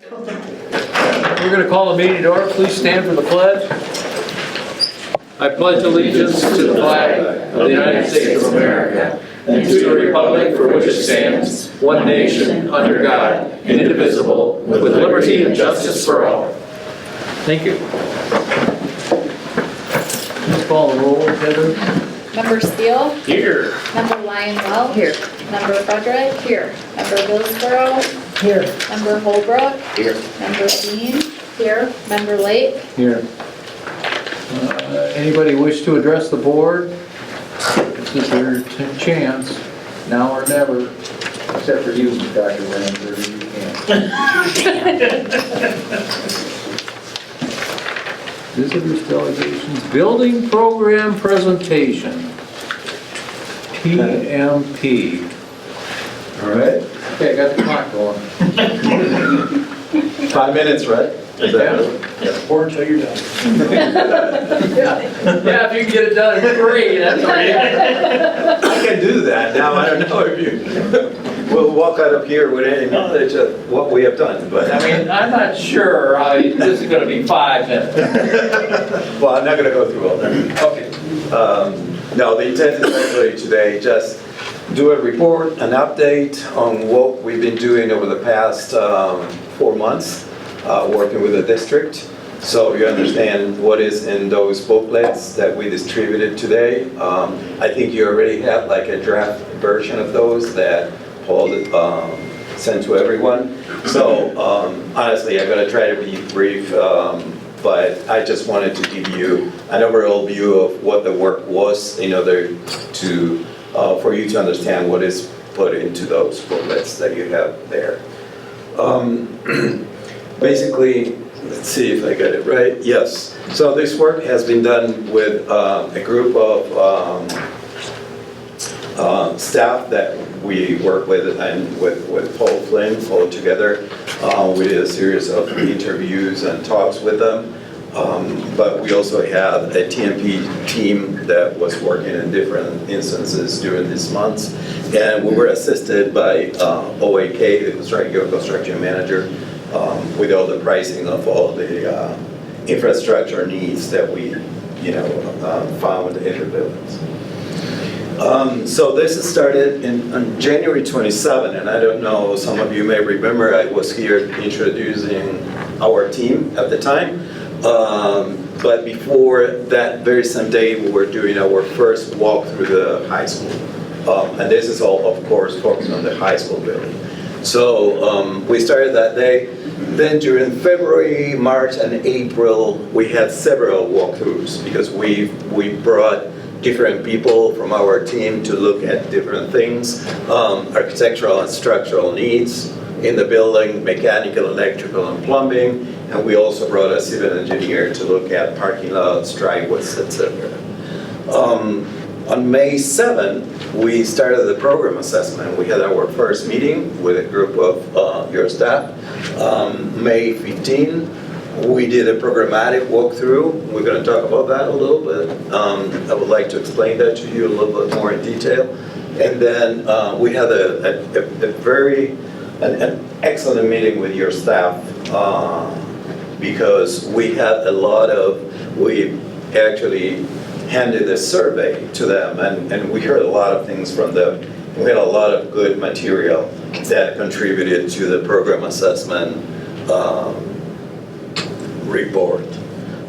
We're going to call the meeting to order. Please stand for the pledge. I pledge allegiance to the flag of the United States of America and to the republic for which it stands, one nation, under God, indivisible, with liberty and justice for all. Thank you. Please call the roll, Heather. Member Steele? Here. Member Lionwell? Here. Member Frederick? Here. Member Billsborough? Here. Member Holbrook? Here. Member Dean? Here. Member Lake? Here. Anybody wish to address the board? This is your chance, now or never, except for you, Dr. Ramsey, you can't. Visitors delegations, building program presentation, PMP. All right, okay, I got the clock going. 5 minutes, right? Is that Or until you're done. Yeah, if you can get it done in 3, that's all right. I can do that. Now, I don't know if you will walk out of here with any knowledge of what we have done, but I mean, I'm not sure, this is gonna be 5 minutes. well, I'm not going to go through all that. Okay. No, the intent is actually today just do a report, an update on what we've been doing over the past 4 months, working with the district. So you understand what is in those booklets that we distributed today. I think you already have like a draft version of those that Paul sent to everyone. So honestly, I'm going to try to be brief, but I just wanted to give you an overall view of what the work was in order to, for you to understand what is put into those booklets that you have there. Basically, let's see if I get it right. Yes. So this work has been done with a group of staff that we work with, and with Paul Flynn all together. We did a series of interviews and talks with them. But we also had a TMP team that was working in different instances during these months. And we were assisted by OAK, the construction manager, with all the pricing of all the infrastructure needs that we, found in the buildings. So this started on January 27, and I don't know, some of you may remember I was here introducing our team at the time. But before that very same day, we were doing our first walk through the high school. And this is all, of course, focused on the high school building. So we started that day. Then during February, March, and April, we had several walkthroughs because we brought different people from our team to look at different things, architectural and structural needs in the building, mechanical, electrical, and plumbing. And we also brought a civil engineer to look at parking lots, driveways, etc. On May 7th, we started the program assessment. We had our first meeting with a group of your staff. May 15th, we did a programmatic walkthrough. We're going to talk about that a little bit. I would like to explain that to you a little bit more in detail. And then we had an excellent meeting with your staff because we had we actually handed a survey to them, and we heard a lot of things from them. We had a lot of good material that contributed to the program assessment report.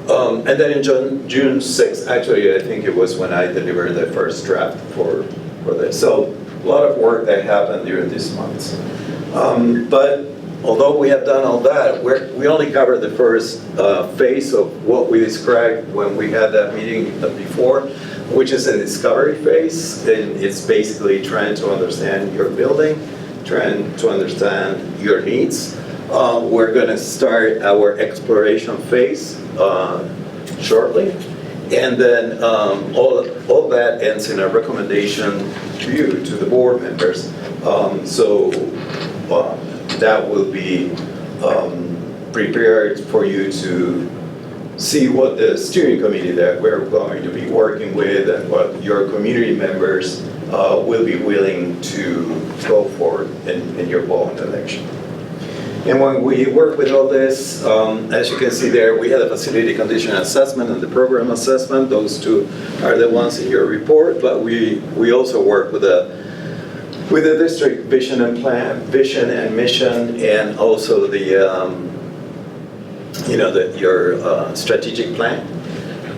And then in June 6th, actually, I think it was when I delivered the first draft for this. So a lot of work that happened during these months. But although we have done all that, we only covered the first phase of what we described when we had that meeting before, which is a discovery phase. And it's basically trying to understand your building, trying to understand your needs. We're going to start our exploration phase shortly. And then all that ends in a recommendation to you, to the board members. That will be prepared for you to see what the steering committee that we're going to be working with and what your community members will be willing to go for in your bond election. And when we work with all this, as you can see there, we had a facility condition assessment and the program assessment. Those two are the ones in your report, but we also work with the district vision and plan, vision and mission, and also your strategic plan.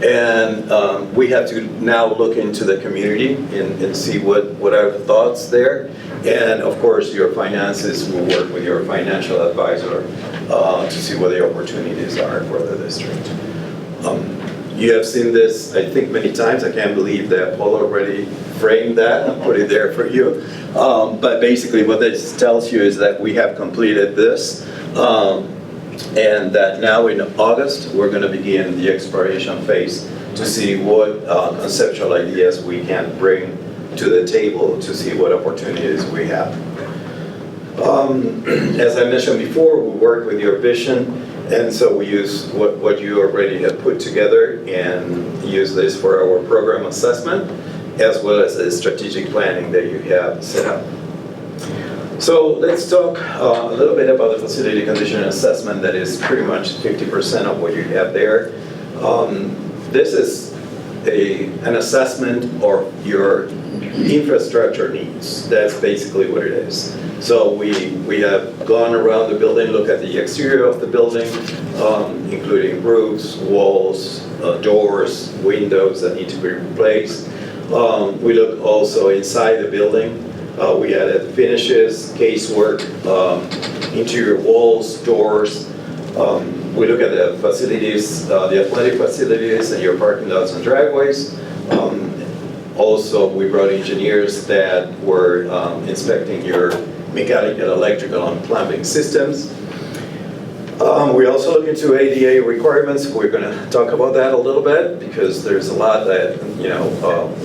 And we have to now look into the community and see what are the thoughts there. And of course, your finances will work with your financial advisor to see what the opportunities are for the district. You have seen this, I think, many times. I can't believe that Paul already framed that and put it there for you. But basically what this tells you is that we have completed this. And that now in August, we're going to begin the exploration phase to see what conceptual ideas we can bring to the table to see what opportunities we have. As I mentioned before, we work with your vision, and so we use what you already have put together and use this for our program assessment, as well as the strategic planning that you have set up. So let's talk a little bit about the facility condition assessment that is pretty much 50% of what you have there. This is an assessment of your infrastructure needs. That's basically what it is. So we have gone around the building, look at the exterior of the building, including roofs, walls, doors, windows that need to be replaced. We look also inside the building. We added finishes, casework, interior walls, doors. We look at the facilities, the athletic facilities and your parking lots and driveways. Also, we brought engineers that were inspecting your mechanical, electrical, and plumbing systems. We also look into ADA requirements. We're going to talk about that a little bit because there's a lot that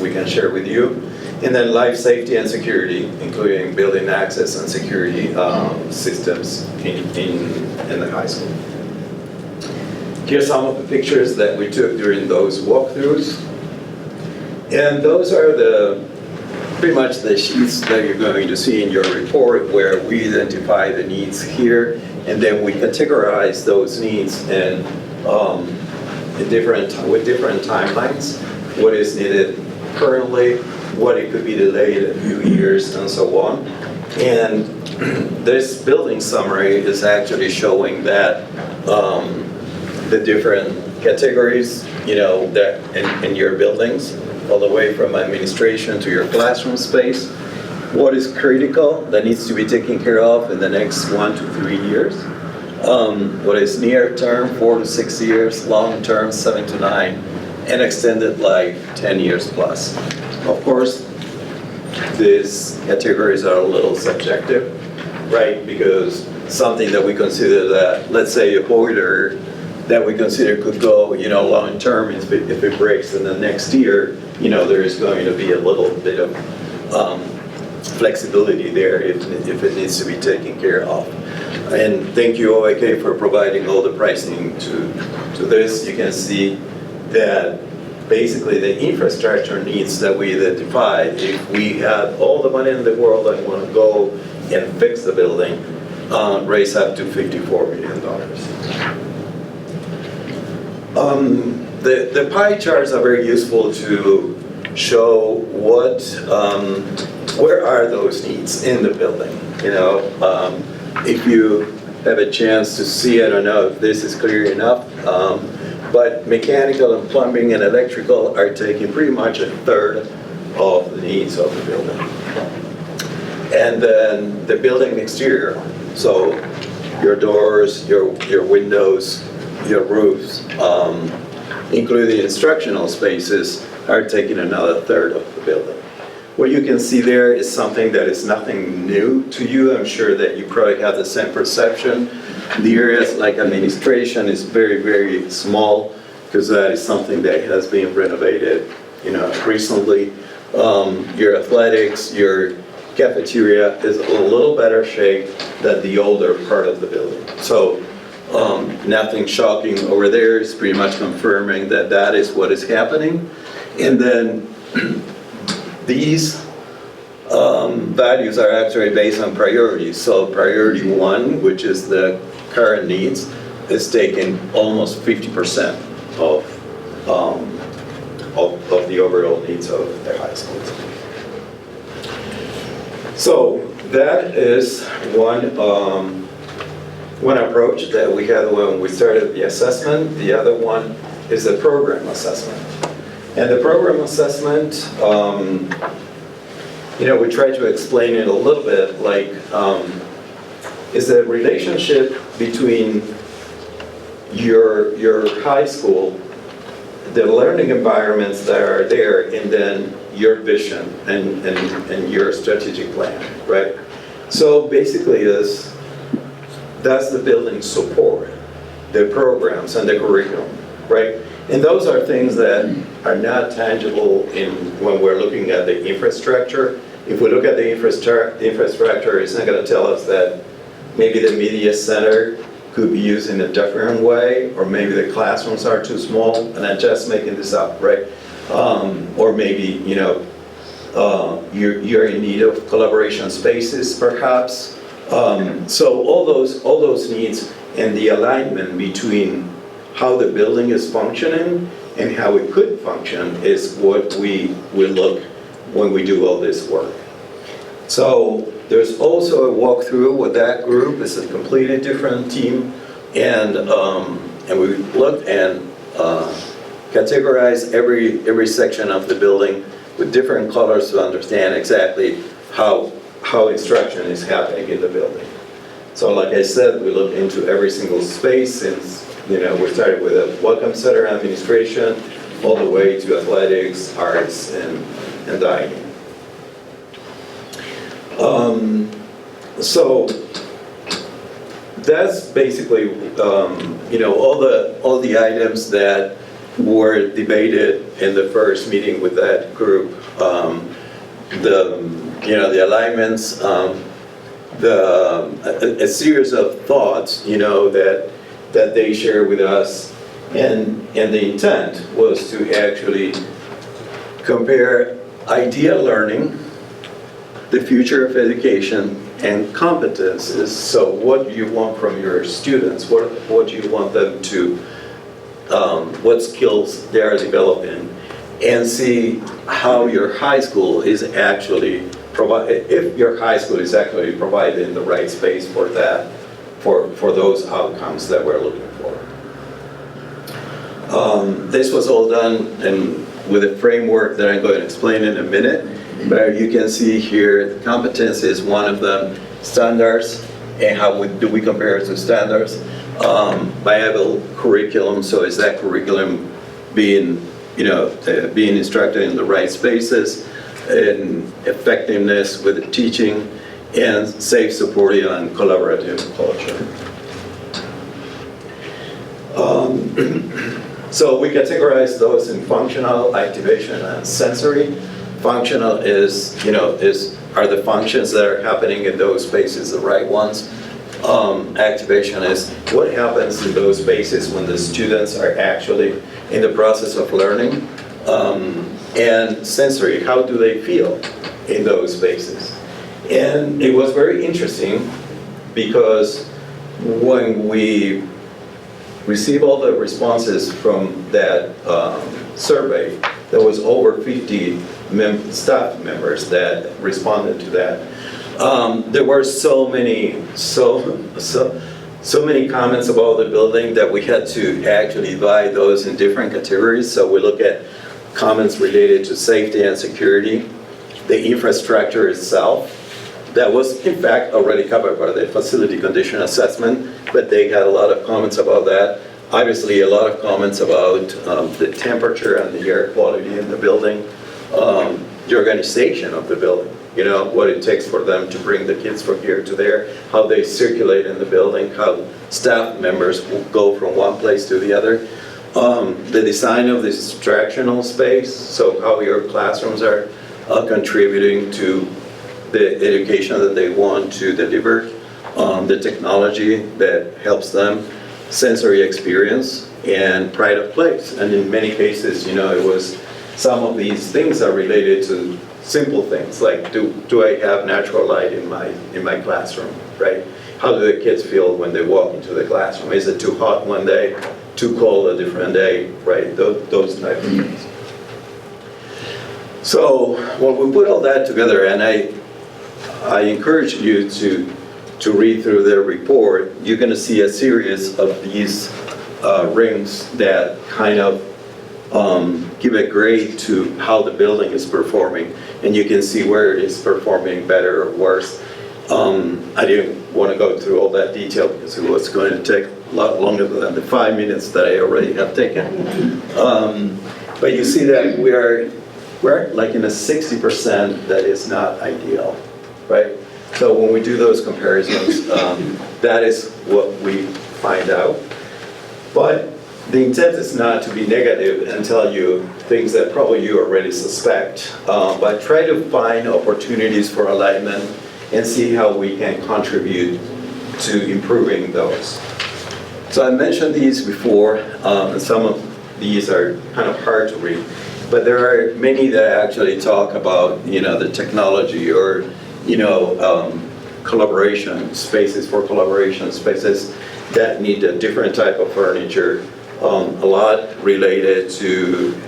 we can share with you. And then life safety and security, including building access and security systems in the high school. Here's some of the pictures that we took during those walkthroughs. And those are pretty much the sheets that you're going to see in your report where we identify the needs here, and then we categorize those needs and with different timelines, what is needed currently, what it could be delayed a few years, and so on. And this building summary is actually showing that the different categories, that in your buildings, all the way from administration to your classroom space, what is critical that needs to be taken care of in the next 1 to 3 years, what is near term, 4 to 6 years, long term, 7 to 9, and extended life, 10 years plus. Of course, these categories are a little subjective, right? Because something that we consider that, let's say a boiler that we consider could go, long term, if it breaks in the next year, there is going to be a little bit of flexibility there if it needs to be taken care of. And thank you, OIK, for providing all the pricing to this. You can see that basically the infrastructure needs that we identified, if we had all the money in the world and want to go and fix the building, raise up to $54 million. The pie charts are very useful to show where are those needs in the building. If you have a chance to see, I don't know if this is clear enough, but mechanical and plumbing and electrical are taking pretty much a third of the needs of the building. And then the building exterior, so your doors, your windows, your roofs, including instructional spaces, are taking another third of the building. What you can see there is something that is nothing new to you. I'm sure that you probably have the same perception. The areas like administration is very, very small because that is something that has been renovated, recently. Your athletics, your cafeteria is a little better shape than the older part of the building. So nothing shocking over there. It's pretty much confirming that that is what is happening. And then these values are actually based on priorities. So priority 1, which is the current needs, is taking almost 50% of the overall needs of the high schools. So that is one approach that we had when we started the assessment. The other one is the program assessment. And the program assessment, we try to explain it a little bit, like, is the relationship between your high school, the learning environments that are there, and then your vision and your strategic plan, right? So basically that's the building support, the programs and the curriculum, right? And those are things that are not tangible when we're looking at the infrastructure. If we look at the infrastructure, it's not going to tell us that maybe the media center could be used in a different way, or maybe the classrooms are too small, and I'm just making this up, right? Or maybe, you're in need of collaboration spaces, perhaps. So all those needs and the alignment between how the building is functioning and how it could function is what we will look when we do all this work. So there's also a walkthrough with that group. It's a completely different team, and we looked and categorized every section of the building with different colors to understand exactly how instruction is happening in the building. So like I said, we looked into every single space since, we started with a welcome center administration all the way to athletics, arts, and dining. So that's basically, all the items that were debated in the first meeting with that group. The alignments, a series of thoughts, that they share with us, and the intent was to actually compare idea learning, the future of education, and competences. So what do you want from your students? What do you want them to, what skills they are developing, and see how your high school is actually if your high school is actually providing the right space for that, for those outcomes that we're looking for. This was all done with a framework that I'm going to explain in a minute, but you can see here, competence is one of them, standards, and how do we compare it to standards. Viable curriculum, so is that curriculum being instructed in the right spaces, and effectiveness with the teaching, and safe, supportive, and collaborative culture. So we categorize those in functional, activation, and sensory. Functional are the functions that are happening in those spaces the right ones. Activation is what happens in those spaces when the students are actually in the process of learning. And sensory, how do they feel in those spaces? And it was very interesting because when we received all the responses from that survey, there was over 50 staff members that responded to that. There were so many comments about the building that we had to actually divide those in different categories. So we look at comments related to safety and security, the infrastructure itself, that was in fact already covered by the facility condition assessment, but they had a lot of comments about that. Obviously a lot of comments about the temperature and the air quality in the building, the organization of the building, what it takes for them to bring the kids from here to there, how they circulate in the building, how staff members will go from one place to the other. The design of the instructional space, so how your classrooms are contributing to the education that they want to deliver, the technology that helps them, sensory experience, and pride of place. And in many cases, it was some of these things are related to simple things, like do I have natural light in my classroom, right? How do the kids feel when they walk into the classroom? Is it too hot one day, too cold a different day, right? Those type of things. So when we put all that together, and I encourage you to read through their report, you're going to see a series of these rings that kind of give a grade to how the building is performing, and you can see where it is performing better or worse. I didn't want to go through all that detail because it was going to take a lot longer than the 5 minutes that I already have taken. But you see that we're like in a 60% that is not ideal, right? So when we do those comparisons, that is what we find out. But the intent is not to be negative and tell you things that probably you already suspect, but try to find opportunities for alignment and see how we can contribute to improving those. So I mentioned these before, and some of these are kind of hard to read, but there are many that actually talk about, the technology or, collaboration, spaces for collaboration, spaces that need a different type of furniture, a lot related to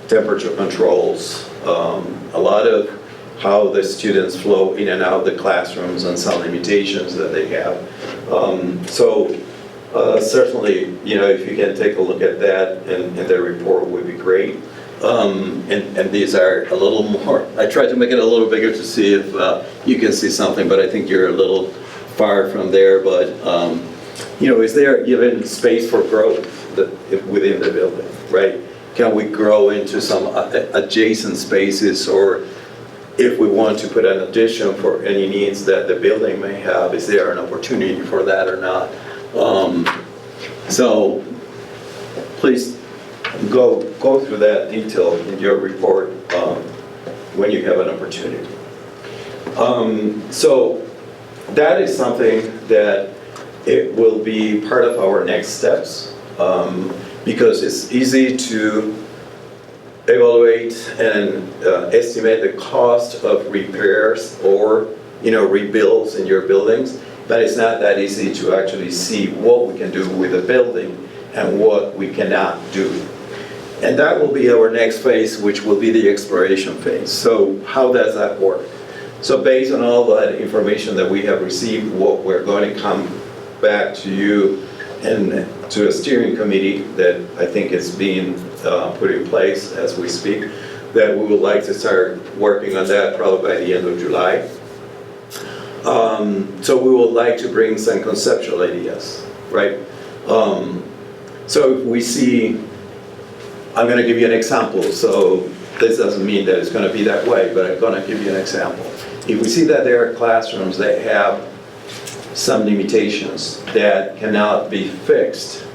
temperature controls, a lot of how the students flow in and out of the classrooms and some limitations that they have. Certainly, if you can take a look at that and their report would be great. And these are a little more, I tried to make it a little bigger to see if you can see something, but I think you're a little far from there. But, is there even space for growth within the building, right? Can we grow into some adjacent spaces, or if we want to put an addition for any needs that the building may have, is there an opportunity for that or not? So please go through that detail in your report when you have an opportunity. So that is something that it will be part of our next steps, because it's easy to evaluate and estimate the cost of repairs or rebuilds in your buildings, but it's not that easy to actually see what we can do with a building and what we cannot do. And that will be our next phase, which will be the exploration phase. So how does that work? So based on all that information that we have received, what we're going to come back to you and to a steering committee that I think is being put in place as we speak, that we would like to start working on that probably by the end of July. So we would like to bring some conceptual ideas, right? So if we see, I'm going to give you an example. So this doesn't mean that it's going to be that way, but I'm going to give you an example. If we see that there are classrooms that have some limitations that cannot be fixed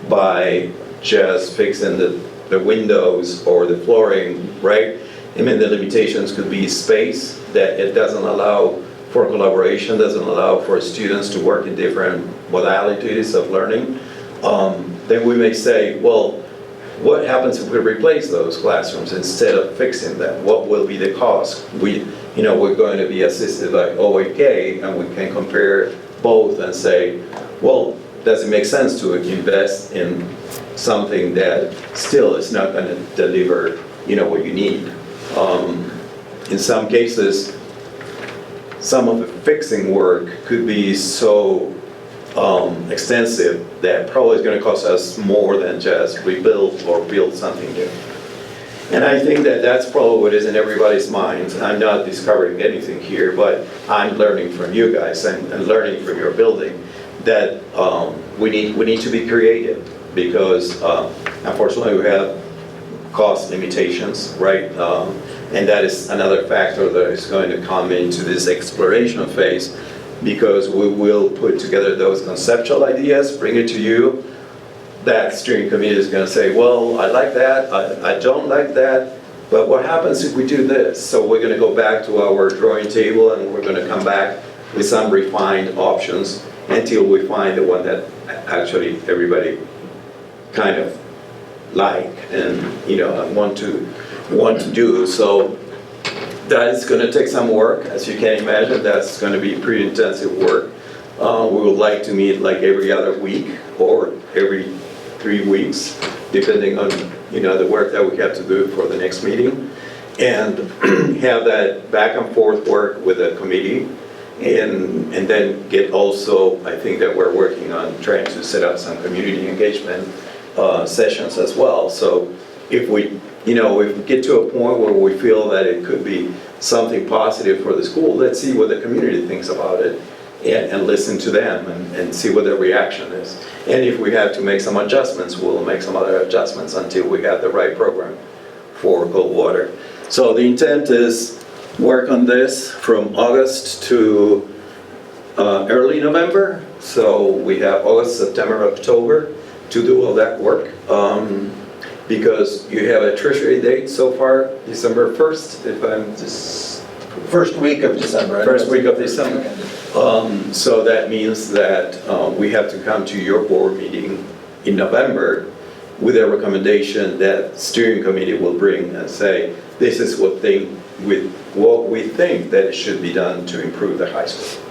by just fixing the windows or the flooring, right? I mean, the limitations could be space, that it doesn't allow for collaboration, doesn't allow for students to work in different modalities of learning. Then we may say, well, what happens if we replace those classrooms instead of fixing them? What will be the cost? We're going to be assisted by OAK, and we can compare both and say, well, does it make sense to invest in something that still is not going to deliver, what you need? In some cases, some of the fixing work could be so extensive that probably is going to cost us more than just rebuild or build something new. And I think that that's probably what is in everybody's minds. I'm not discovering anything here, but I'm learning from you guys and learning from your building that we need to be creative, because unfortunately we have cost limitations, right? And that is another factor that is going to come into this exploration phase, because we will put together those conceptual ideas, bring it to you. That steering committee is going to say, well, I like that, I don't like that, but what happens if we do this? So we're going to go back to our drawing table and we're going to come back with some refined options until we find the one that actually everybody kind of like and want to want to do. So that is going to take some work, as you can imagine. That's going to be pretty intensive work. We would like to meet like every other week or every 3 weeks, depending on the work that we have to do for the next meeting, and have that back and forth work with the committee, and then get also, I think that we're working on trying to set up some community engagement sessions as well. So if we get to a point where we feel that it could be something positive for the school, let's see what the community thinks about it, and listen to them and see what their reaction is. And if we have to make some adjustments, we'll make some other adjustments until we have the right program for Coldwater. So the intent is work on this from August to early November. So we have August, September, October to do all that work. Because you have a treasury date so far, December 1st, if I'm just... First week of December. First week of December. So that means that we have to come to your board meeting in November with a recommendation that steering committee will bring and say, this is what we think that it should be done to improve the high school.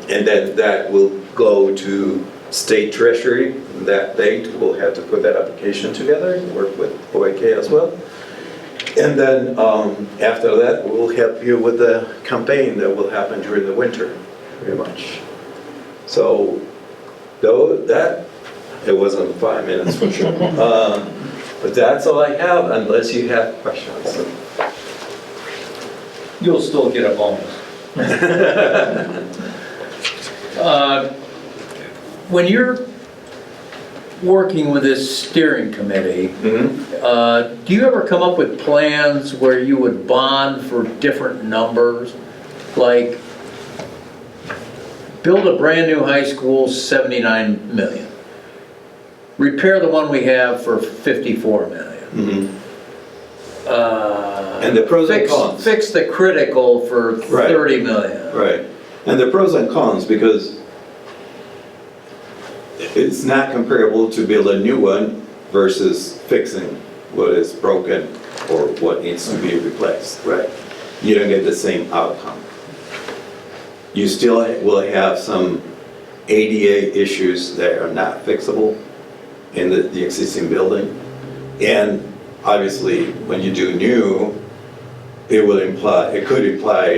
And then that will go to state treasury. That date, we'll have to put that application together, work with OAK as well. And then after that, we'll help you with the campaign that will happen during the winter, pretty much. So, though that, it wasn't 5 minutes for sure. But that's all I have, unless you have questions. You'll still get a bonus. When you're working with this steering committee, do you ever come up with plans where you would bond for different numbers? Like, build a brand new high school, 79 million. Repair the one we have for 54 million. And the pros and cons. Fix the critical for 30 million. Right. And the pros and cons, because it's not comparable to build a new one versus fixing what is broken or what needs to be replaced, right? You don't get the same outcome. You still will have some ADA issues that are not fixable in the existing building. And obviously, when you do new, it could imply,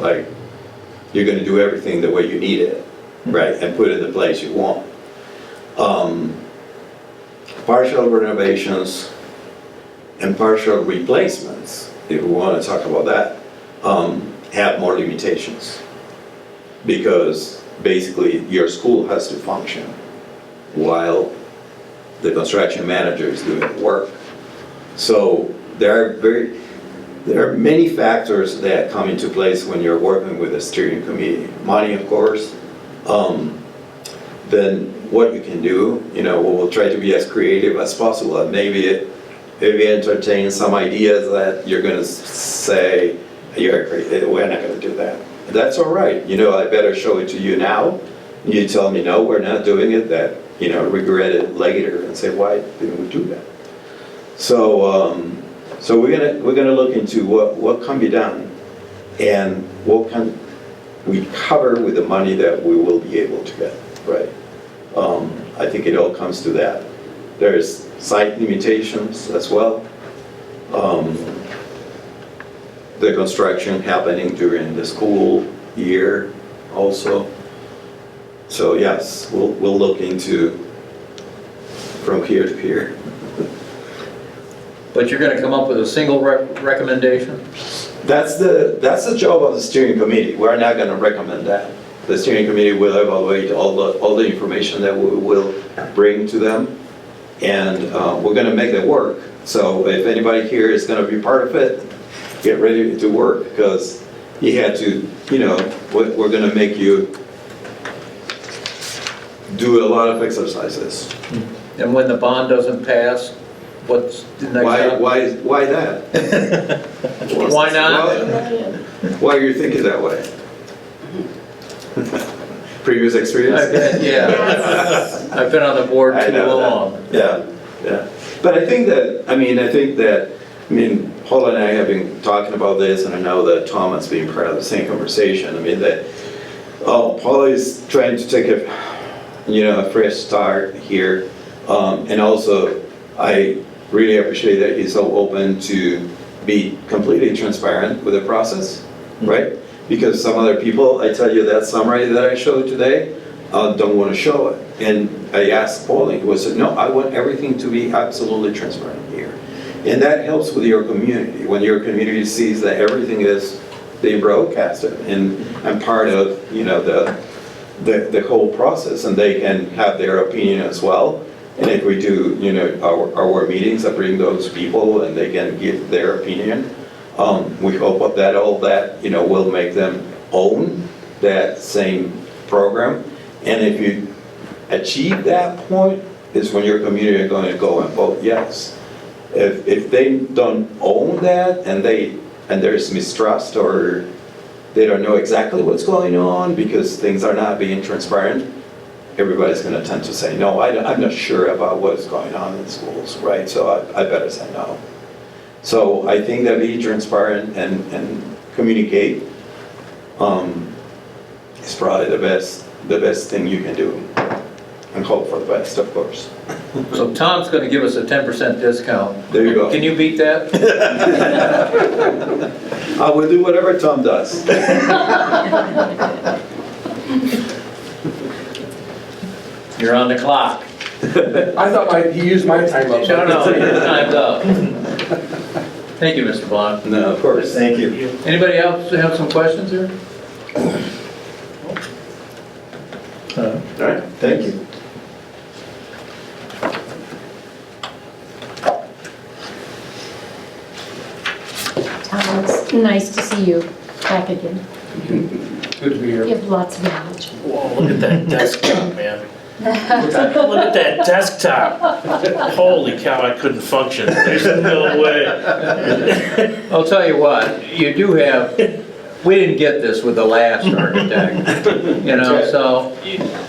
like you're going to do everything the way you need it, right? And put it in the place you want. Partial renovations and partial replacements, if we want to talk about that, have more limitations. Because basically your school has to function while the construction manager is doing the work. So there are many factors that come into place when you're working with a steering committee. Money, of course. Then what you can do, we'll try to be as creative as possible, and maybe entertain some ideas that you're going to say, we're not going to do that. That's all right. I better show it to you now. You tell me, no, we're not doing it, that, regret it later and say, why didn't we do that? So we're gonna look into what can be done and what can we cover with the money that we will be able to get, right? I think it all comes to that. There's site limitations as well. The construction happening during the school year also. So yes, we'll look into from here to here. But you're going to come up with a single recommendation? That's the job of the steering committee. We're not going to recommend that. The steering committee will evaluate all the information that we will bring to them, and we're going to make it work. So if anybody here is going to be part of it, get ready to work, because you had to, we're going to make you do a lot of exercises. And when the bond doesn't pass, what's the next step? Why that? Why not? Why are you thinking that way? Previous experience? I've been on the board too long. Yeah. But I think that I mean, Paul and I have been talking about this, and I know that Tom has been part of the same conversation. I mean, that Paul is trying to take a fresh start here. And also, I really appreciate that he's so open to be completely transparent with the process, right? Because some other people, I tell you that summary that I showed today, don't want to show it. And I asked Paul, and he said, no, I want everything to be absolutely transparent here. And that helps with your community. When your community sees that everything is being broadcasted and I'm part of, the whole process, and they can have their opinion as well. And if we do, our meetings, I bring those people and they can give their opinion. We hope that all that, will make them own that same program. And if you achieve that point, is when your community are going to go and vote yes. If they don't own that and there's mistrust, or they don't know exactly what's going on because things are not being transparent, everybody's going to tend to say, no, I'm not sure about what's going on in schools, right? So I better say no. So I think that being transparent and communicate is probably the best thing you can do, and hope for the best, of course. So Tom's going to give us a 10% discount. There you go. Can you beat that? I will do whatever Tom does. You're on the clock. I thought he used my time up. No, your time's up. Thank you, Mr. Blanc. No, of course, thank you. Anybody else have some questions here? All right, thank you. Tom, it's nice to see you back again. Good to be You here. have lots of knowledge. Whoa, look at that desktop, man. Look at that desktop. Holy cow, I couldn't function. There's no way. I'll tell you what, you do have, we didn't get this with the last architect, so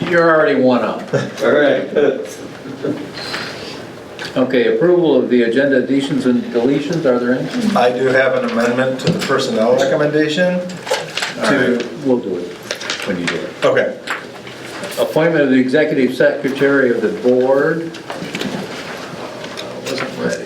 you're already one up. All right, good. Okay, approval of the agenda additions and deletions, are there any? I do have an amendment to the personnel recommendation All right, we'll do it when you do it. Okay. Appointment of the executive secretary of the board. Wasn't ready.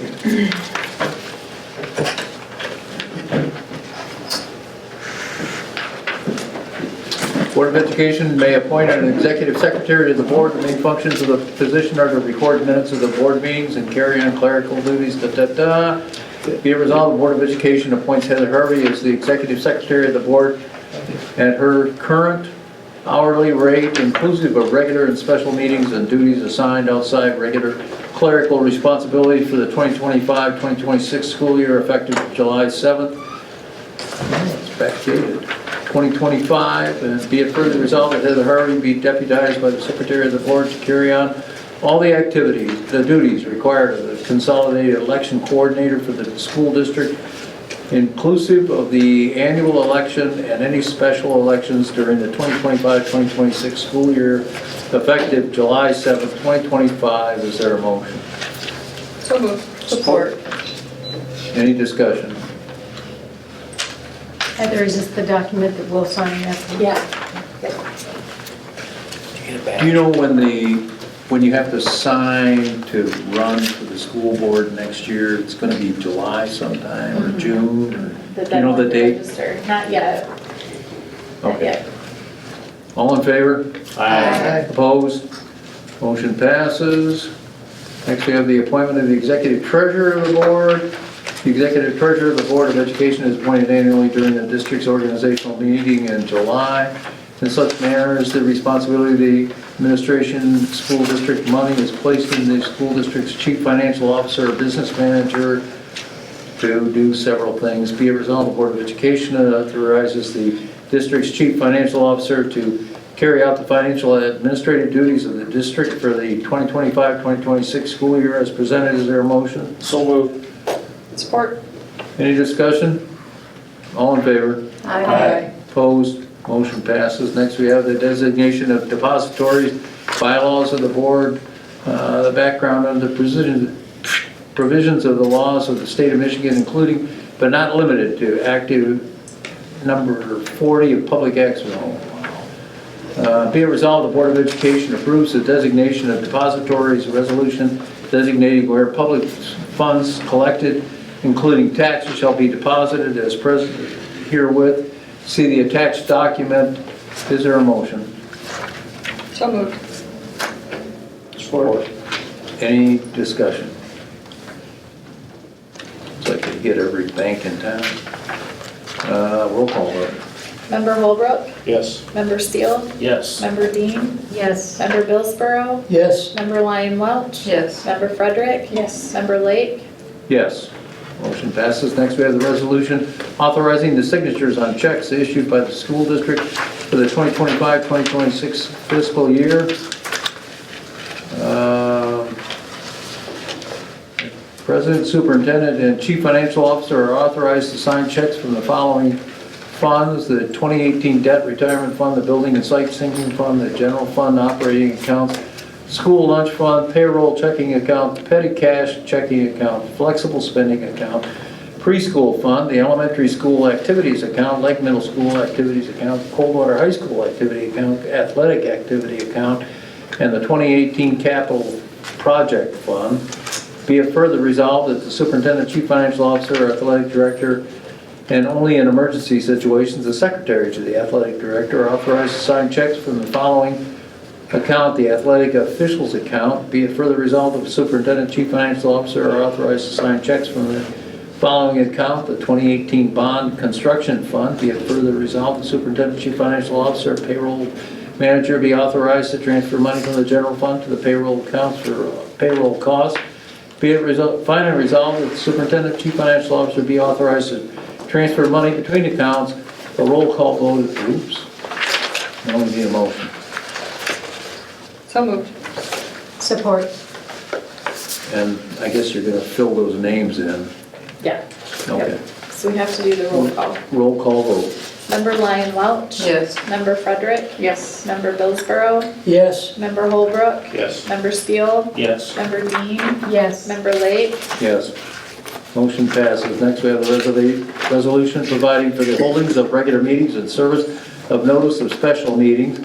Board of Education may appoint an executive secretary to the board. The main functions of the position are to record minutes of the board meetings and carry on clerical duties, Be it resolved, the Board of Education appoints Heather Harvey as the executive secretary of the board at her current hourly rate, inclusive of regular and special meetings and duties assigned outside regular clerical responsibilities for the 2025-2026 school year, effective July 7th. It's backdated. 2025, and be it further resolved that Heather Harvey be deputized by the Secretary of the Board to carry on all the activities, the duties required of the Consolidated Election Coordinator for the school district, inclusive of the annual election and any special elections during the 2025-2026 school year, effective July 7th, 2025. Is there a motion? So moved. Support. Any discussion? Heather, is this the document that we'll sign after? Yeah. Do you know when you have to sign to run for the school board next year? It's going to be July sometime or June, or do you know the date? Register. Not yet. Not Okay. yet. All in favor? Aye. Opposed? Motion passes. Next, we have the appointment of the executive treasurer of the board. The executive treasurer of the Board of Education is appointed annually during the district's organizational meeting in July. In such manner as the responsibility of the administration school district money is placed in the school district's chief financial officer or business manager to do several things. Be it resolved, the Board of Education authorizes the district's chief financial officer to carry out the financial administrative duties of the district for the 2025-2026 school year as presented. Is there a motion? So moved. Support. Any discussion? All in favor? Aye. Opposed? Motion passes. Next, we have the designation of depositories, bylaws of the board, the background of the provisions of the laws of the state of Michigan, including but not limited to active number 40 of public acts. Be it resolved, the Board of Education approves the designation of depositories resolution designating where public funds collected, including taxes, shall be deposited as present herewith. See the attached document. Is there a motion? So moved. Support. Any discussion? Looks like they get every bank in town. Roll call vote. Member Holbrook, Yes. Member Steele, Yes. Member Dean, Yes. Member Billsborough, Yes. Member Lyon Welch. Yes. Member Frederick. Yes. Member Lake. Yes. Motion passes. Next, we have the resolution authorizing the signatures on checks issued by the school district for the 2025-2026 fiscal year. President, superintendent, and chief financial officer are authorized to sign checks from the following funds: the 2018 debt retirement fund, the building and site sinking fund, the general fund operating accounts, school lunch fund, payroll checking account, petty cash checking account, flexible spending account, preschool fund, the elementary school activities account, Lake Middle School activities account, Coldwater High School activity account, athletic activity account, and the 2018 capital project fund. Be it further resolved that the superintendent, chief financial officer, athletic director, and only in emergency situations, the secretary to the athletic director are authorized to sign checks from the following account: the athletic officials account. Be it further resolved that the superintendent, chief financial officer are authorized to sign checks from the following account: the 2018 bond construction fund. Be it further resolved the superintendent, chief financial officer, payroll manager be authorized to transfer money from the general fund to the payroll accounts for payroll costs. Be it finally resolved that the superintendent, chief financial officer be authorized to transfer money between accounts. A roll call vote. Oops. Now we need a motion. So moved. Support. And I guess you're going to fill those names in. Yeah. Okay. So we have to do the roll call. Roll call vote. Member Lyon Welch. Yes. Member Frederick. Yes. Member Billsborough. Yes. Member Holbrook. Yes. Member Steele. Yes. Member Dean. Yes. Member Lake. Yes. Motion passes. Next, we have the resolution providing for the holdings of regular meetings and service of notice of special meetings.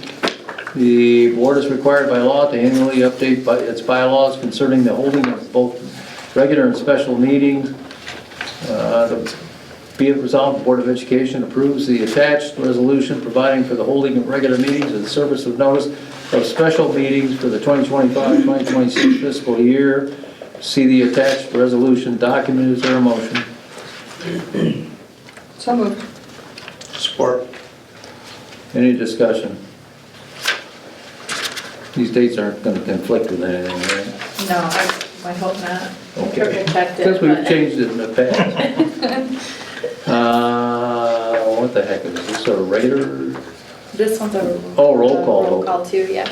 The board is required by law to annually update its bylaws concerning the holding of both regular and special meetings. Be it resolved, the Board of Education approves the attached resolution providing for the holding of regular meetings and service of notice of special meetings for the 2025-2026 fiscal year. See the attached resolution document. Is there a motion? So moved. Support. Any discussion? These dates aren't going to conflict with anything, right? No, I hope not. Okay. Triple checked it. Because we've but- changed it in the past. What the heck is this, a regular? This one's a. Roll call Roll vote. call too, yeah.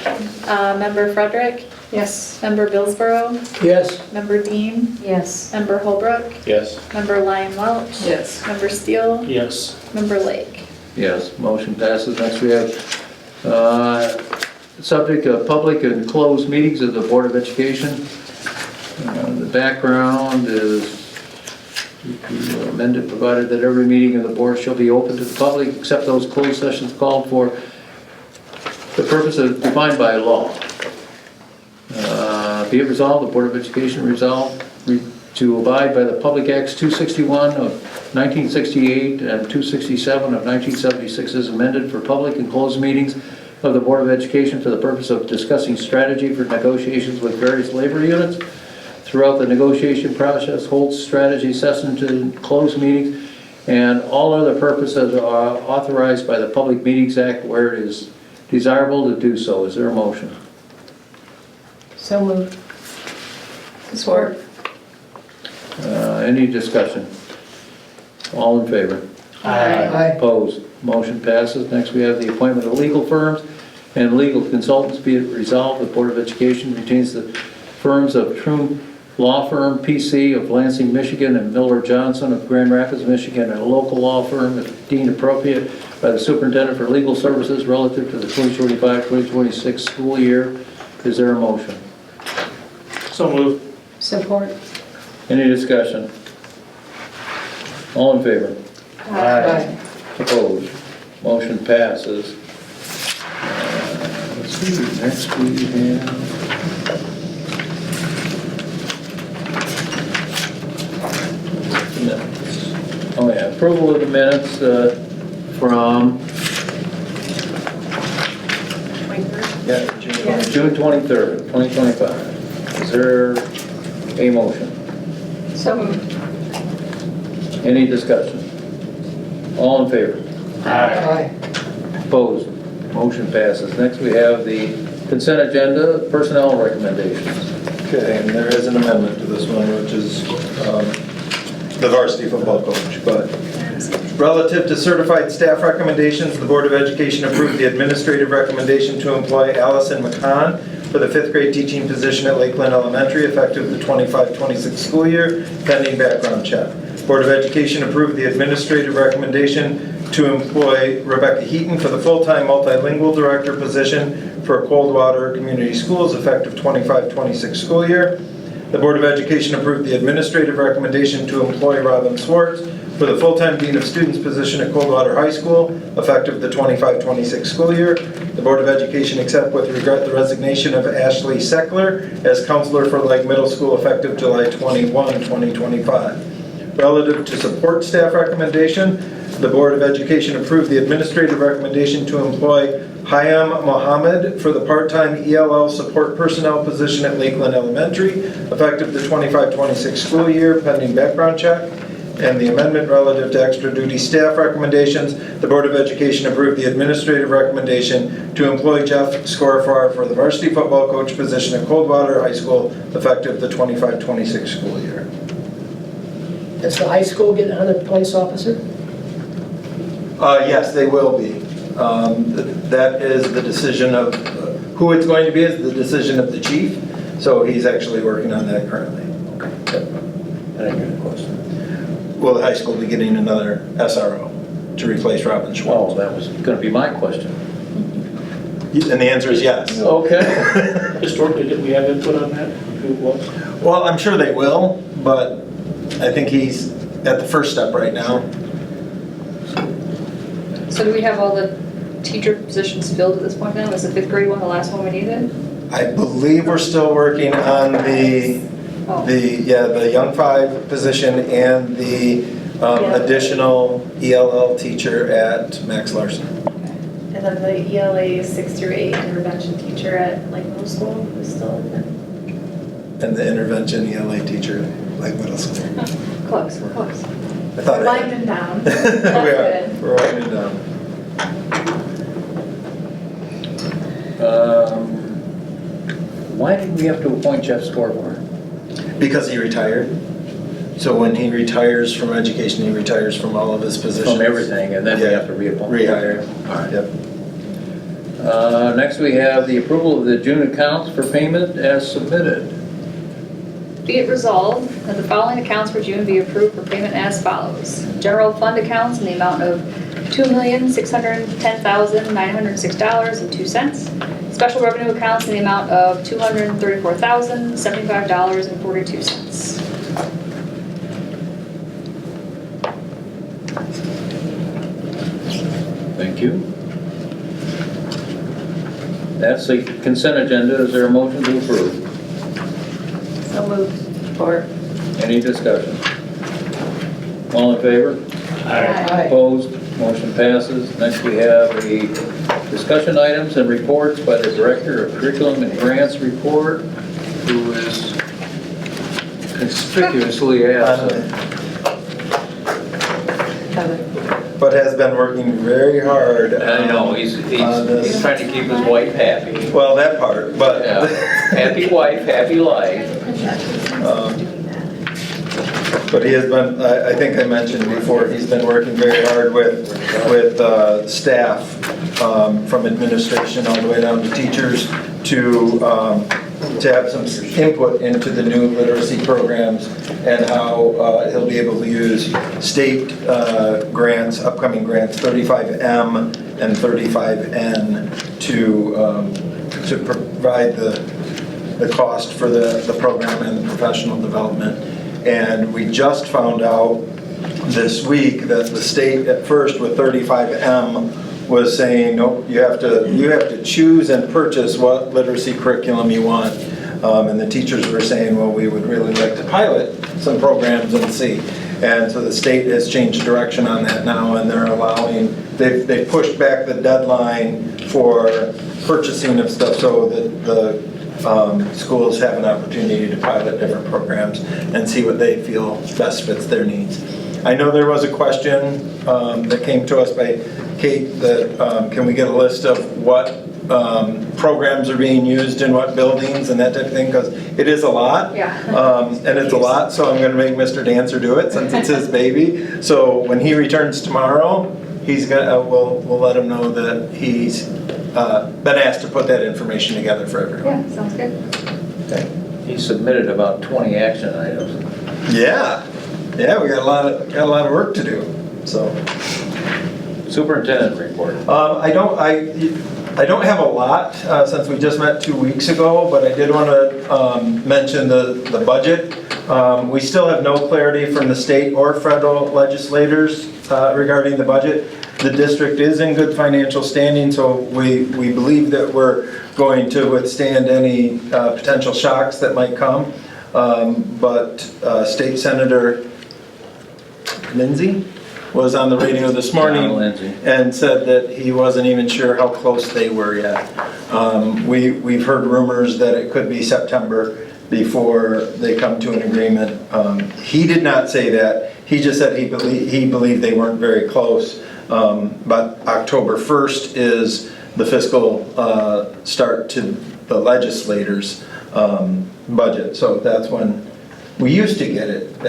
Member Frederick. Yes. Member Billsborough. Yes. Member Dean. Yes. Member Holbrook. Yes. Member Lyon Welch. Yes. Member Steele. Yes. Member Lake. Yes, motion passes. Next we have subject of public and closed meetings of the Board of Education. The background is amended, provided that every meeting of the board shall be open to the public except those closed sessions called for the purpose of defined by law. Be it resolved, the Board of Education resolved to abide by the Public Acts 261 of 1968 and 267 of 1976 as amended for public and closed meetings of the Board of Education for the purpose of discussing strategy for negotiations with various labor units. Throughout the negotiation process, holds strategy sessions in closed meetings, and all other purposes are authorized by the Public Meetings Act where it is desirable to do so. Is there a motion? So moved. Support. Any discussion? All in favor? Aye. Opposed? Motion passes. Next, we have the appointment of legal firms and legal consultants. Be it resolved, the Board of Education retains the firms of Troon Law Firm, PC of Lansing, Michigan, and Miller Johnson of Grand Rapids, Michigan, and a local law firm, if deemed appropriate by the superintendent for legal services relative to the 2025-2026 school year. Is there a motion? So moved. Support. Any discussion? All in favor? Aye. Opposed? Motion passes. Let's see, next we have... minutes. Oh yeah, approval of the minutes from June 23rd, 2025. Is there a motion? So moved. Any discussion? All in favor? Aye. Opposed? Motion passes. Next, we have the consent agenda, personnel recommendations. Okay, and there is an amendment to this one, which is the varsity football coach. But relative to certified staff recommendations, the Board of Education approved the administrative recommendation to employ Allison McCann for the 5th grade teaching position at Lakeland Elementary, effective the 25-26 school year, pending background check. Board of Education approved the administrative recommendation to employ Rebecca Heaton for the full-time multilingual director position for Coldwater Community Schools, effective 25-26 school year. The Board of Education approved the administrative recommendation to employ Robin Swartz for the full-time Dean of Students position at Coldwater High School, effective the 25-26 school year. The Board of Education accept with regret the resignation of Ashley Seckler as counselor for Lake Middle School, effective July 21, 2025. Relative to support staff recommendation, the Board of Education approved the administrative recommendation to employ Hayam Mohammed for the part-time ELL support personnel position at Lakeland Elementary, effective the 25-26 school year, pending background check. And the amendment relative to extra duty staff recommendations, the Board of Education approved the administrative recommendation to employ Jeff Scorifar for the varsity football coach position at Coldwater High School, effective the 25-26 school year. Does the high school get another police officer? Yes, they will be. That is the decision of, who it's going to be is the decision of the chief, so he's actually working on that currently. I didn't hear the question. Will the high school be getting another SRO to replace Robin Oh, Schwartz? that was going to be my question. And the answer is yes. Okay. Historically, did we have input on that? Who it was? Well, I'm sure they will, but I think he's at the first step right now. So do we have all the teacher positions filled at this point now? Is the 5th grade one the last one we needed? I believe we're still working on the young 5 position and the additional ELL teacher at Max Larson. And then the ELA 6 through 8 intervention teacher at Lake Middle School is still in there. And the intervention ELA teacher at Lake Middle School. Close, close. I thought Writing them down. we That's are. good. We're writing it down. Why did we have to appoint Jeff Scoreboard? Because he retired. So when he retires from education, he retires from all of his positions. From everything, and then we have to reappoint. Rehire. All right. Yep. Next, we have the approval of the June accounts for payment as submitted. Be it resolved that the following accounts for June be approved for payment as follows. General fund accounts in the amount of $2,610,906.02. Special revenue accounts in the amount of $234,075.42. Thank you. That's the consent agenda. Is there a motion to approve? So moved. Support. Any discussion? All in favor? Aye. Opposed? Motion passes. Next, we have the discussion items and reports by the Director of Curriculum and Grants Report, who is conspicuously absent. But has been working very hard. I know, he's trying to keep his wife happy. Well, that part, but. Yeah. Happy wife, happy life. But he has been, I think I mentioned before, he's been working very hard with staff, from administration all the way down to teachers, to have some input into the new literacy programs and how he'll be able to use state grants, upcoming grants, 35M and 35N to provide the cost for the program and the professional development. And we just found out this week that the state at first with 35M was saying, nope, you have to choose and purchase what literacy curriculum you want. And the teachers were saying, well, we would really like to pilot some programs and see. And so the state has changed direction on that now, and they're allowing, they've pushed back the deadline for purchasing of stuff so that the schools have an opportunity to pilot different programs and see what they feel best fits their needs. I know there was a question that came to us by Kate that can we get a list of what programs are being used in what buildings and that type of thing, because it is a lot. Yeah. And it's a lot, so I'm going to make Mr. Dancer do it since it's his baby. So when he returns tomorrow, he's gonna we'll let him know that he's been asked to put that information together for everyone. Yeah, sounds good. Okay. He submitted about 20 action items. Yeah, we got a lot of work to do. So Superintendent report. I don't have a lot since we just met 2 weeks ago, but I did want to mention the budget. We still have no clarity from the state or federal legislators regarding the budget. The district is in good financial standing, so we believe that we're going to withstand any potential shocks that might come. But State Senator Lindsay was on the radio this morning and said that he wasn't even sure how close they were yet. We've heard rumors that it could be September before they come to an agreement. He did not say that. He just said he believed they weren't very close. But October 1st is the fiscal start to the legislators' budget. So that's when we used to get it,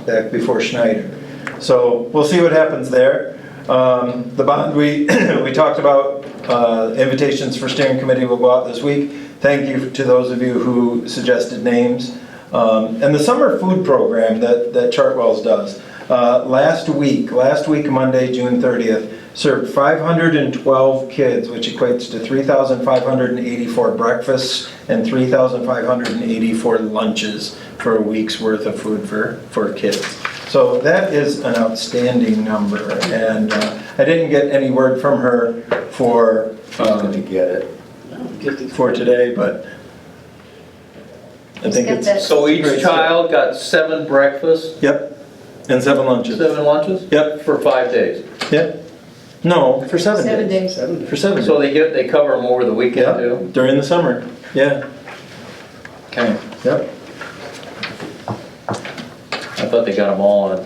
back before Schneider. So we'll see what happens there. The bond we talked about, invitations for steering committee will go out this week. Thank you to those of you who suggested names. And the summer food program that Chartwell's does, last week, Monday, June 30th, served 512 kids, which equates to 3,584 breakfasts and 3,584 lunches for a week's worth of food for kids. So that is an outstanding number, and I didn't get any word from her for for today, but I think Get it's that. So each child got 7 breakfasts, yep, and 7 lunches. 7 lunches? Yep. For 5 days. Yep. No, for 7 days. 7 days. For 7 days. So they cover them over the weekend Yeah, too? during the summer. Yeah. Okay. Yep. I thought they got them all on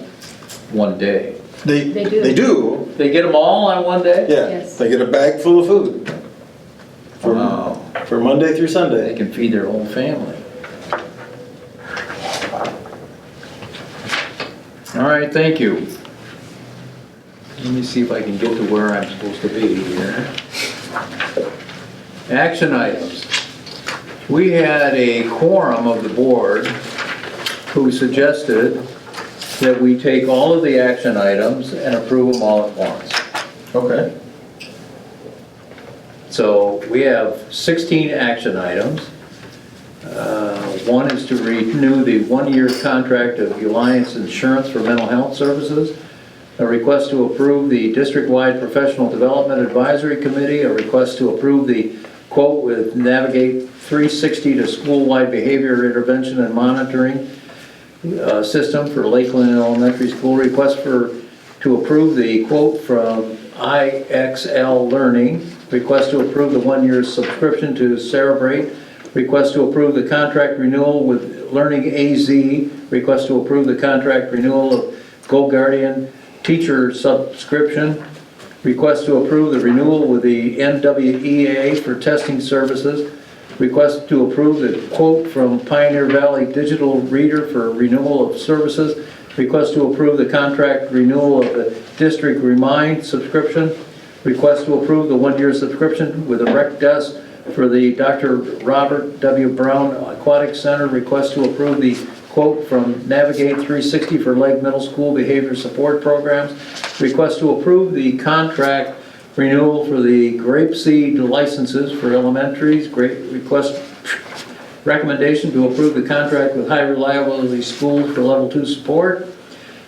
one day. They do. They do. They get them all on one day? Yeah. Yes. They get a bag full of food Wow. for Monday through They Sunday. can feed their whole family. All right, thank you. Let me see if I can get to where I'm supposed to be here. Action items. We had a quorum of the board who suggested that we take all of the action items and approve them all at once. Okay. So we have 16 action items. One is to renew the 1-year contract of Alliance Insurance for mental health services. A request to approve the district-wide professional development advisory committee. A request to approve the quote with Navigate 360 to school-wide behavior intervention and monitoring system for Lakeland Elementary School. Request to approve the quote from IXL Learning. Request to approve the 1-year subscription to Cerebrate. Request to approve the contract renewal with Learning AZ. Request to approve the contract renewal of Go Guardian teacher subscription. Request to approve the renewal with the NWEA for testing services. Request to approve the quote from Pioneer Valley Digital Reader for renewal of services. Request to approve the contract renewal of the District Remind subscription. Request to approve the 1-year subscription with a rec desk for the Dr. Robert W. Brown Aquatic Center. Request to approve the quote from Navigate 360 for Lake Middle School Behavior Support Programs. Request to approve the contract renewal for the grape seed licenses for elementaries. Great request Recommendation to approve the contract with High Reliability Schools for Level 2 support.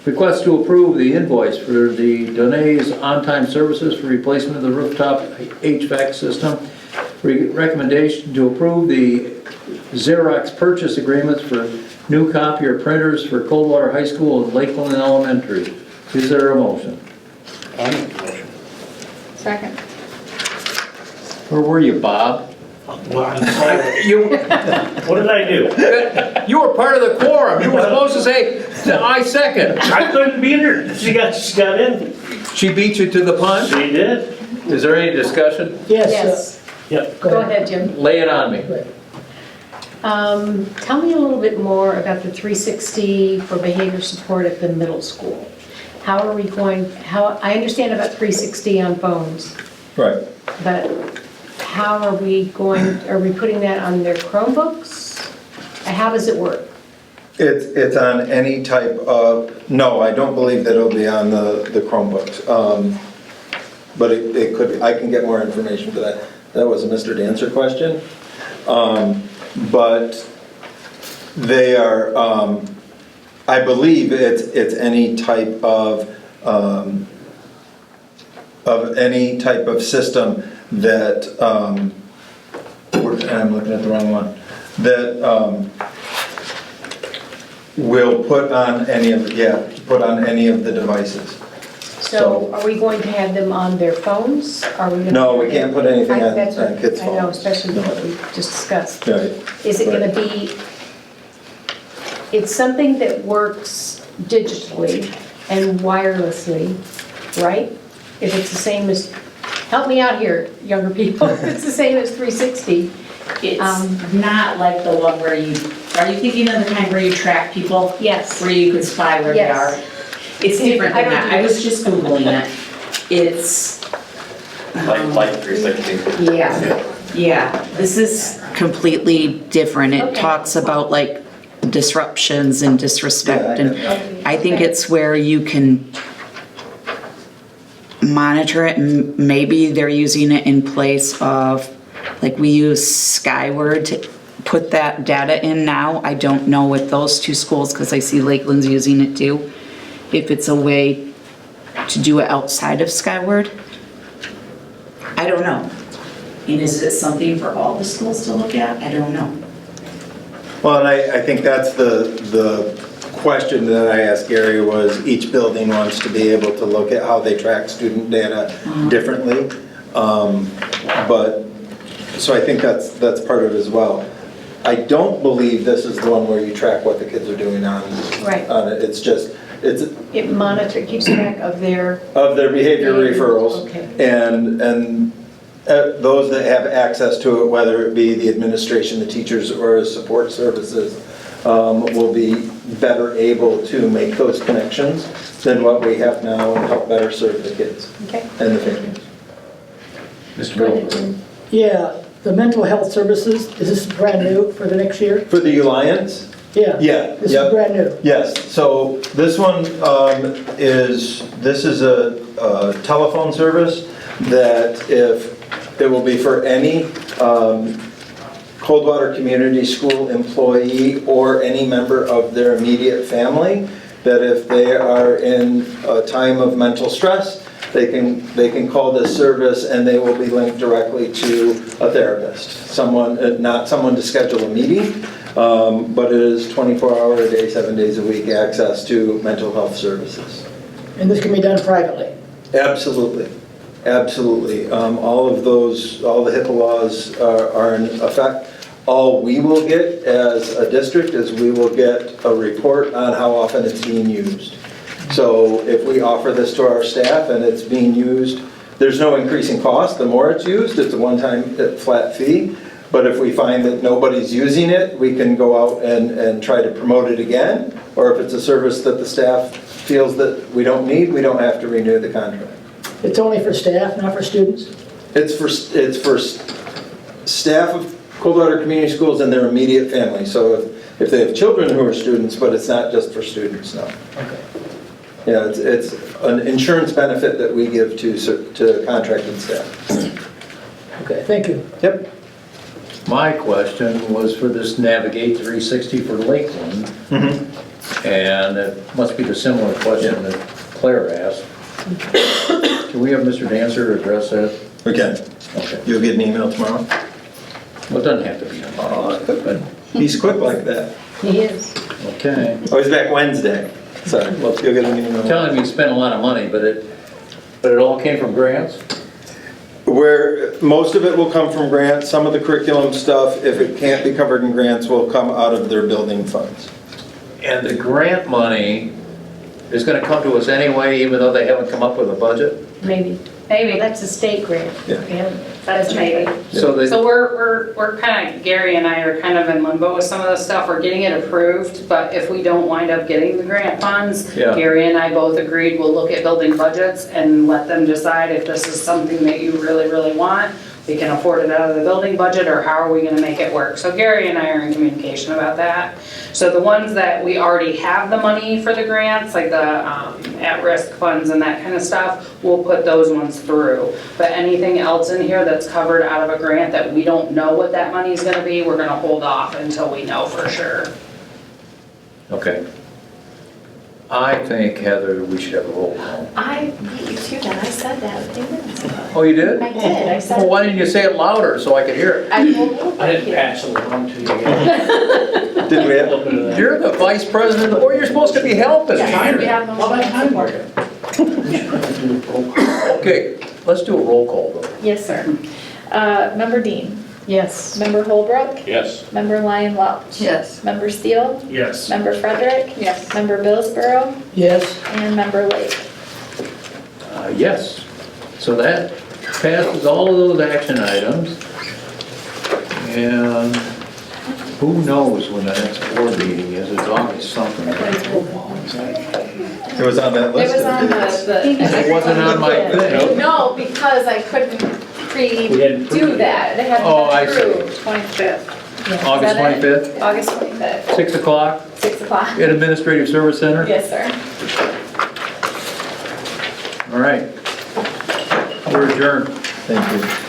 Request to approve the invoice for the Donay's on-time services for replacement of the rooftop HVAC system. Recommendation to approve the Xerox purchase agreements for new copier printers for Coldwater High School and Lakeland Elementary. Is there a motion? I'll make the motion. Second. Where were you, Bob? Well, I'm sorry. You, What did I do? you were part of the quorum. You were supposed to say, I second. I couldn't beat her. She got in. She beat you to the punch? She did. Is there any discussion? Yes, Yes, Yep. go ahead, Jim. Lay it on me. Tell me a little bit more about the 360 for behavior support at the middle school. How are we going, I understand about 360 on phones, Right. but how are we putting that on their Chromebooks? How does it work? It's on any type of, no, I don't believe that it'll be on the Chromebooks. But it could be, I can get more information for that. That was a Mr. Dancer question. But they are, I believe it's any type of any type of system that, I'm looking at the wrong one, that will put on any of, put on any of the devices. So are we going to have them on their phones? Are we gonna? No, we can't put anything on That's what kids' I know, phones. especially what we just discussed. Right. Is it gonna be, it's something that works digitally and wirelessly, right? If it's the same as, help me out here, younger people, if it's the same as 360. It's not like the one where you, are you thinking of the kind where you track people? Yes. Where you can spy where they Yes. are? It's different I than don't that. do I was just Googling it. It's. Like 360. Yeah. This is completely different. It Okay. talks about like disruptions and disrespect, and I think it's where you can monitor it, and maybe they're using it in place of, like we use Skyward to put that data in now. I don't know with those two schools, because I see Lakeland's using it too, if it's a way to do it outside of Skyward. I don't know. And is it something for all the schools to look at? I don't know. Well, and I think that's the question that I asked Gary was each building wants to be able to look at how they track student data differently. But, so I think that's part of it as well. I don't believe this is the one where you track what the kids are doing on it. It's just, It keeps track of their. of their behavior referrals. Okay. And those that have access to it, whether it be the administration, the teachers, or support services, will be better able to make those connections than what we have now and help better serve the kids Okay. and the families. Mr. Go ahead, Bill. Jim. Yeah, the mental health services, is this brand new for the next year? For the Alliance? Yeah. Yeah. This yep. is brand new. Yes, so this one is a telephone service that it will be for any Coldwater Community School employee or any member of their immediate family, that if they are in a time of mental stress, they can call this service and they will be linked directly to a therapist. Not someone to schedule a meeting, but it is 24-hour a day, 7 days a week access to mental health services. And this can be done privately. Absolutely, absolutely. All of those, all the HIPAA laws are in effect. All we will get as a district is we will get a report on how often it's being used. So if we offer this to our staff and it's being used, there's no increasing cost. The more it's used, it's a one-time flat fee. But if we find that nobody's using it, we can go out and try to promote it again. Or if it's a service that the staff feels that we don't need, we don't have to renew the contract. It's only for staff, not for students? It's for staff of Coldwater Community Schools and their immediate family. So if they have children who are students, but it's not just for students, no. Okay. Yeah, it's an insurance benefit that we give to contracted staff. Okay, thank you. Yep. My question was for this Navigate 360 for Lakeland, and it must be the similar question that Claire asked. Can we have Mr. Dancer address that? We can. Okay. You'll get an email tomorrow? Well, it doesn't have to be tomorrow, but, He's quick like that. He is. okay. Oh, he's back Wednesday. Sorry, well, you'll get an email. I'm telling you, you spent a lot of money, but it all came from grants? Where, most of it will come from grants, some of the curriculum stuff, if it can't be covered in grants, will come out of their building funds. And the grant money is gonna come to us anyway, even though they haven't come up with a budget? Maybe. Maybe. That's a state grant. Yeah. That's maybe. So they, So we're kind of, Gary and I are kind of in limbo with some of this stuff. We're getting it approved, but if we don't wind up getting the grant funds, Yeah. Gary and I both agreed we'll look at building budgets and let them decide if this is something that you really, really want. We can afford it out of the building budget, or how are we gonna make it work? So Gary and I are in communication about that. So the ones that we already have the money for the grants, like the at-risk funds and that kind of stuff, we'll put those ones through. But anything else in here that's covered out of a grant that we don't know what that money's gonna be, we're gonna hold off until we know for sure. okay. I think, Heather, we should have a roll call. I beat you to that, I said that a few minutes ago. Oh, you did? I did, I said. Well, why didn't you say it louder so I could hear it? I will. I didn't pass it along to you yet. Did we have, You're the vice president, or you're supposed to be helping. Yes, we have Well, motion that's and support. Okay, let's do a roll call though. Yes, sir. Member Dean, Yes. Member Holbrook, Yes. Member Lyon Welch. Yes. Member Steele, Yes. Member Frederick. Yes. Member Billsborough, Yes. and Member Lake. Yes, so that passes all of those action items. And who knows when the next board meeting is, it's August something. it was on that It list. was on It wasn't on my thing. No, because I couldn't hadn't do that. It hadn't Oh, been I see. approved. 25th. August Is that it? 25th, August 25th, 6 o'clock 6 o'clock. at Administrative Service Center? Yes, sir. All right. We're adjourned. Thank you.